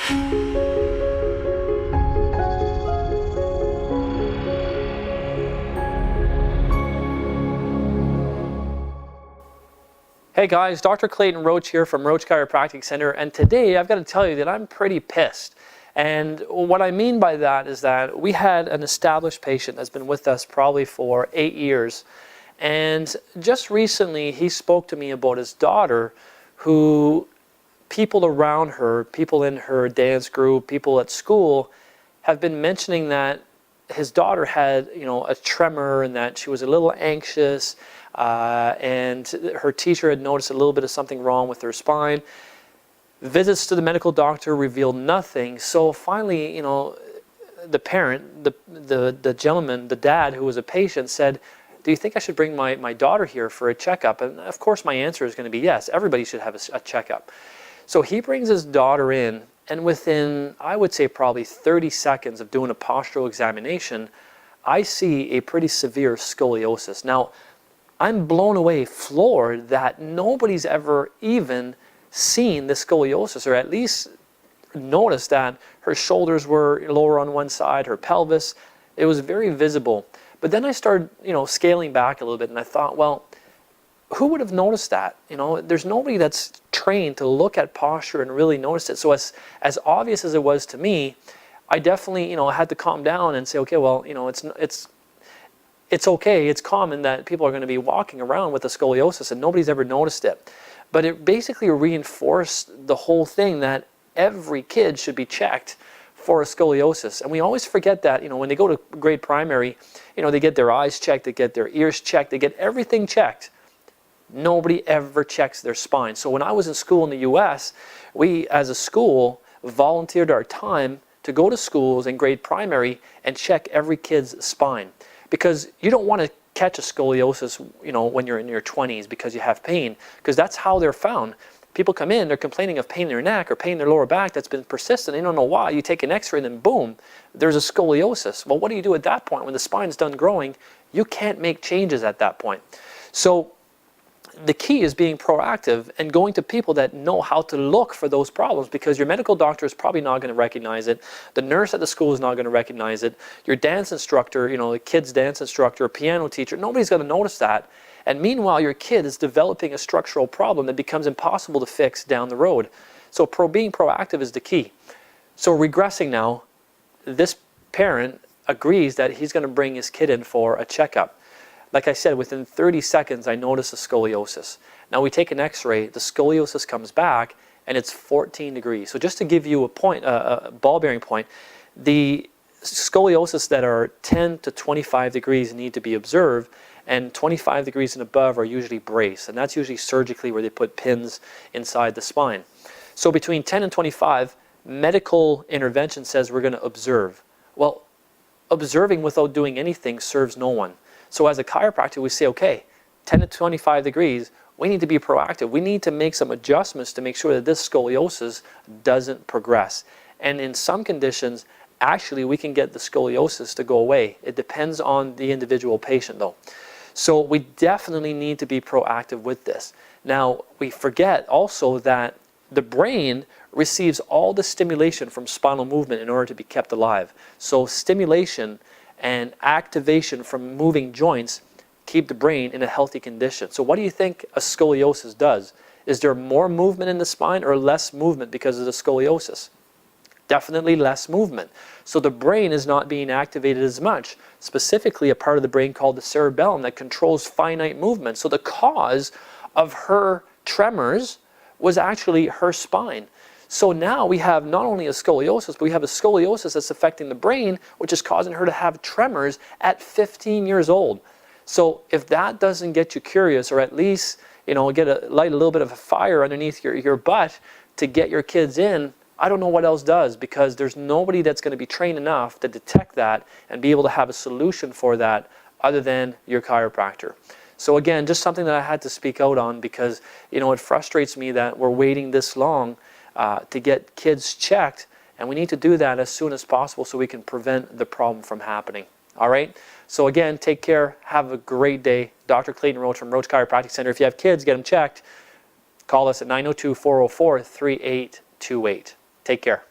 Hey guys, Dr. Clayton Roach here from Roach Chiropractic Center, and today I've got to tell you that I'm pretty pissed. And what I mean by that is that we had an established patient that's been with us probably for 8 years, and just recently he spoke to me about his daughter, who people around her, people in her dance group, people at school have been mentioning that his daughter had, a tremor and that she was a little anxious, and her teacher had noticed a little bit of something wrong with her spine. Visits to the medical doctor revealed nothing. So finally, the parent, the gentleman, the dad who was a patient said, "Do you think I should bring my daughter here for a checkup?" And of course my answer is going to be yes. Everybody should have a checkup. So he brings his daughter in, and within, I would say, probably 30 seconds of doing a postural examination, I see a pretty severe scoliosis. Now, I'm blown away, floored that nobody's ever even seen this scoliosis, or at least noticed that her shoulders were lower on one side, her pelvis. It was very visible. But then I started, scaling back a little bit, and I thought, well, who would have noticed that? There's nobody that's trained to look at posture and really notice it. So as obvious as it was to me, I definitely, had to calm down and say, okay, well, it's okay. It's common that people are going to be walking around with a scoliosis and nobody's ever noticed it. But it basically reinforced the whole thing that every kid should be checked for a scoliosis. And we always forget that, when they go to grade primary, they get their eyes checked, they get their ears checked, they get everything checked. Nobody ever checks their spine. So when I was in school in the US, we as a school volunteered our time to go to schools in grade primary and check every kid's spine. Because you don't want to catch a scoliosis, when you're in your 20s because you have pain, because that's how they're found. People come in, they're complaining of pain in their neck or pain in their lower back that's been persistent. They don't know why. You take an x-ray and then boom, there's a scoliosis. Well, what do you do at that point? When the spine's done growing, you can't make changes at that point. So the key is being proactive and going to people that know how to look for those problems, because your medical doctor is probably not going to recognize it. The nurse at the school is not going to recognize it. Your dance instructor, the kid's dance instructor, piano teacher, nobody's going to notice that. And meanwhile, your kid is developing a structural problem that becomes impossible to fix down the road. So being proactive is the key. So regressing now, this parent agrees that he's going to bring his kid in for a checkup. Like I said, within 30 seconds, I noticed a scoliosis. Now we take an x-ray, the scoliosis comes back, and it's 14 degrees. So just to give you a ball bearing point, the scoliosis that are 10 to 25 degrees need to be observed, and 25 degrees and above are usually braced, and that's usually surgically where they put pins inside the spine. So between 10 and 25, medical intervention says we're going to observe. Well, observing without doing anything serves no one. So as a chiropractor, we say, okay, 10 to 25 degrees, we need to be proactive. We need to make some adjustments to make sure that this scoliosis doesn't progress. And in some conditions, actually, we can get the scoliosis to go away. It depends on the individual patient, though. So we definitely need to be proactive with this. Now, we forget also that the brain receives all the stimulation from spinal movement in order to be kept alive. So stimulation and activation from moving joints keep the brain in a healthy condition. So what do you think a scoliosis does? Is there more movement in the spine or less movement because of the scoliosis? Definitely less movement. So the brain is not being activated as much, specifically a part of the brain called the cerebellum that controls finite movement. So the cause of her tremors was actually her spine. So now we have not only a scoliosis, but we have a scoliosis that's affecting the brain, which is causing her to have tremors at 15 years old. So if that doesn't get you curious, or at least, light a little bit of a fire underneath your butt to get your kids in, I don't know what else does, because there's nobody that's going to be trained enough to detect that and be able to have a solution for that other than your chiropractor. So again, just something that I had to speak out on, because, it frustrates me that we're waiting this long to get kids checked, and we need to do that as soon as possible so we can prevent the problem from happening. All right? So again, take care. Have a great day. Dr. Clayton Roach from Roach Chiropractic Center. If you have kids, get them checked. Call us at 902-404-3828. Take care.